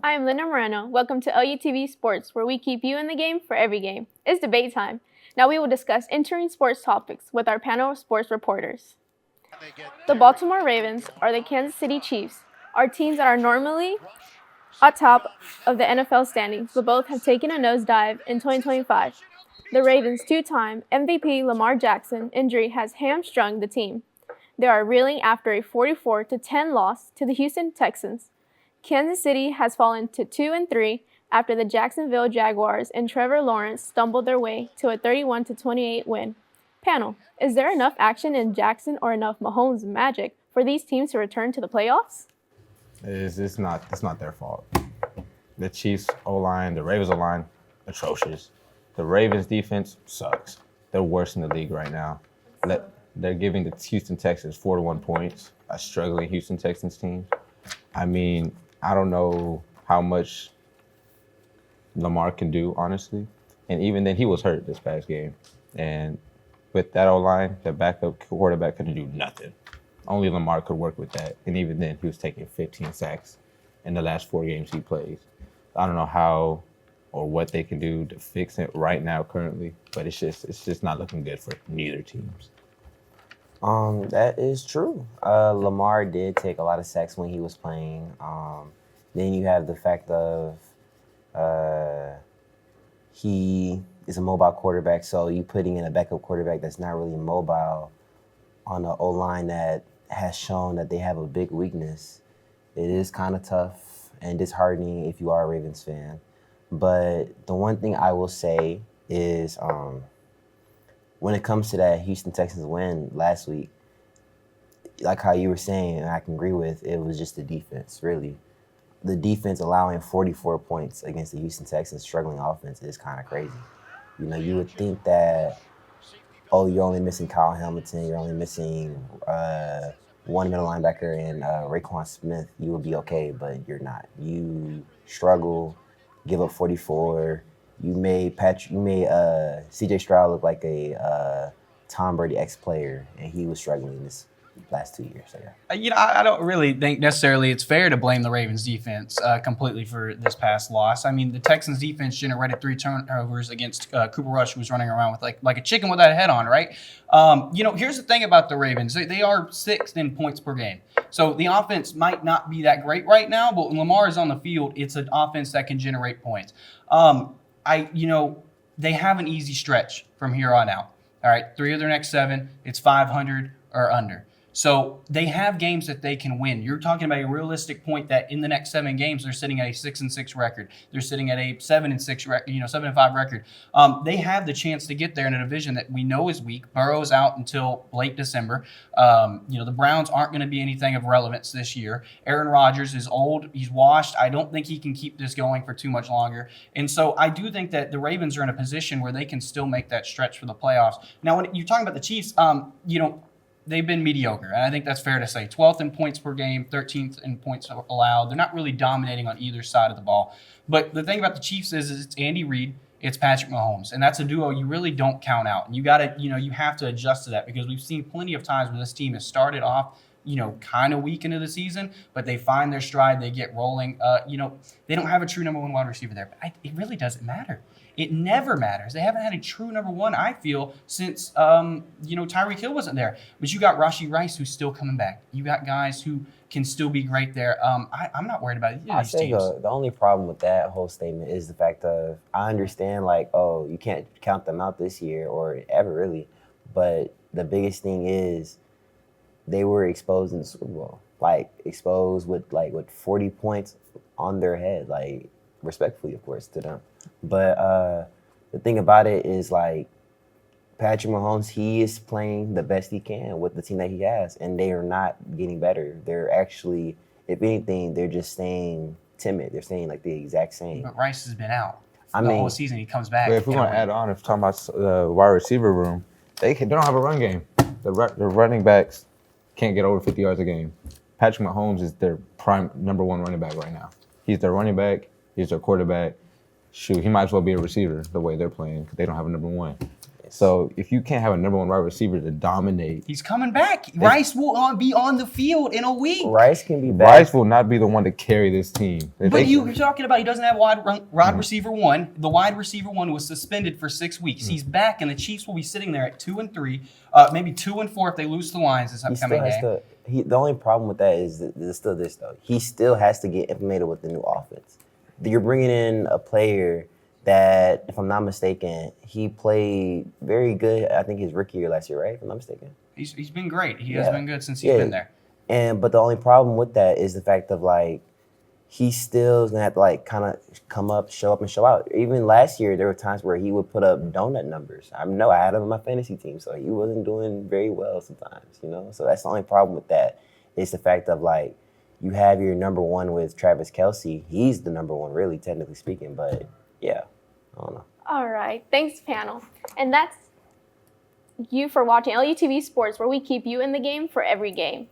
I am Linda Moreno. Welcome to LUTV Sports, where we keep you in the game for every game. It's debate time. Now we will discuss entering sports topics with our panel of sports reporters. The Baltimore Ravens are the Kansas City Chiefs, are teams that are normally atop of the NFL standings, but both have taken a nosedive in 2025. The Ravens' two-time MVP Lamar Jackson injury has hamstrung the team. They are reeling after a 44-10 loss to the Houston Texans. Kansas City has fallen to 2-3 after the Jacksonville Jaguars and Trevor Lawrence stumbled their way to a 31-28 win. Panel, is there enough action in Jackson or enough Mahomes magic for these teams to return to the playoffs? It's not their fault. The Chiefs O-line, the Ravens O-line, atrocious. The Ravens defense sucks. They're worse in the league right now. They're giving the Houston Texans 4-1 points, a struggling Houston Texans team. I mean, I don't know how much Lamar can do, honestly. And even then, he was hurt this past game. And with that O-line, the backup quarterback couldn't do nothing. Only Lamar could work with that. And even then, he was taking 15 sacks in the last 4 games he plays. I don't know how or what they can do to fix it right now currently, but it's just not looking good for neither teams. That is true. Lamar did take a lot of sacks when he was playing. Then you have the fact of he is a mobile quarterback, so you putting in a backup quarterback that's not really mobile on an O-line that has shown that they have a big weakness. It is kind of tough and disheartening if you are a Ravens fan. But the one thing I will say is when it comes to that Houston Texans win last week, like how you were saying, and I can agree with, it was just the defense, really. The defense allowing 44 points against the Houston Texans struggling offense is kind of crazy. You know, you would think that, oh, you're only missing Kyle Hamilton, you're only missing one middle linebacker and Raekwon Smith, you would be okay, but you're not. You struggle, give up 44. You made C.J. Stroud look like a Tom Brady ex-player, and he was struggling this last 2 years. So, yeah. I don't really think necessarily it's fair to blame the Ravens defense completely for this past loss. I mean, the Texans defense generated 3 turnovers against Cooper Rush, who was running around with like a chicken without a head on, right? Here's the thing about the Ravens. They are 6th in points per game. So the offense might not be that great right now, but when Lamar is on the field, it's an offense that can generate points. They have an easy stretch from here on out. All right, 3 of their next 7, it's 500 or under. So they have games that they can win. You're talking about a realistic point that in the next 7 games, they're sitting at a 6-6 record. They're sitting at a 7-6 record, 7-5 record. They have the chance to get there in a division that we know is weak. Burrow's out until late December. The Browns aren't going to be anything of relevance this year. Aaron Rodgers is old. He's washed. I don't think he can keep this going for too much longer. And so I do think that the Ravens are in a position where they can still make that stretch for the playoffs. Now, when you're talking about the Chiefs, they've been mediocre, and I think that's fair to say. 12th in points per game, 13th in points allowed. They're not really dominating on either side of the ball. But the thing about the Chiefs is it's Andy Reid, it's Patrick Mahomes, and that's a duo you really don't count out. And you have to adjust to that because we've seen plenty of times where this team has started off, kind of weak into the season, but they find their stride, they get rolling. They don't have a true number 1 wide receiver there, but it really doesn't matter. It never matters. They haven't had a true number 1, I feel, since Tyreek Hill wasn't there. But you got Rashee Rice, who's still coming back. You got guys who can still be great there. I'm not worried about either of these teams. The only problem with that whole statement is the fact of I understand, you can't count them out this year or ever really. But the biggest thing is they were exposed in the Super Bowl. Exposed with 40 points on their head. Respectfully, of course, to them. But the thing about it is, Patrick Mahomes, he is playing the best he can with the team that he has, and they are not getting better. They're actually, if anything, they're just staying timid. They're staying the exact same. But Rice has been out the whole season. He comes back. But if we're going to add on, if we're talking about the wide receiver room, they don't have a run game. The running backs can't get over 50 yards a game. Patrick Mahomes is their prime number 1 running back right now. He's their running back. He's their quarterback. Shoot, he might as well be a receiver the way they're playing because they don't have a number 1. So if you can't have a number 1 wide receiver to dominate, He's coming back. Rice will be on the field in a week. Rice can be back. Rice will not be the one to carry this team. But you're talking about he doesn't have wide receiver 1. The wide receiver 1 was suspended for 6 weeks. He's back, and the Chiefs will be sitting there at 2-3, maybe 2-4 if they lose to the Lions this upcoming game. The only problem with that is there's still this, though. He still has to get implemented with the new offense. You're bringing in a player that, if I'm not mistaken, he played very good. I think his rookie year last year, right? If I'm not mistaken. He's been great. He has been good since he's been there. But the only problem with that is the fact of like he still is gonna have to like kind of come up, show up, and show out. Even last year, there were times where he would put up donut numbers. I had him in my fantasy team, so he wasn't doing very well sometimes, you know. So that's the only problem with that. Is the fact of like you have your number 1 with Travis Kelce. He's the number 1, really, technically speaking. But yeah, I don't know. All right. Thanks, panel. And that's you for watching LUTV Sports, where we keep you in the game for every game.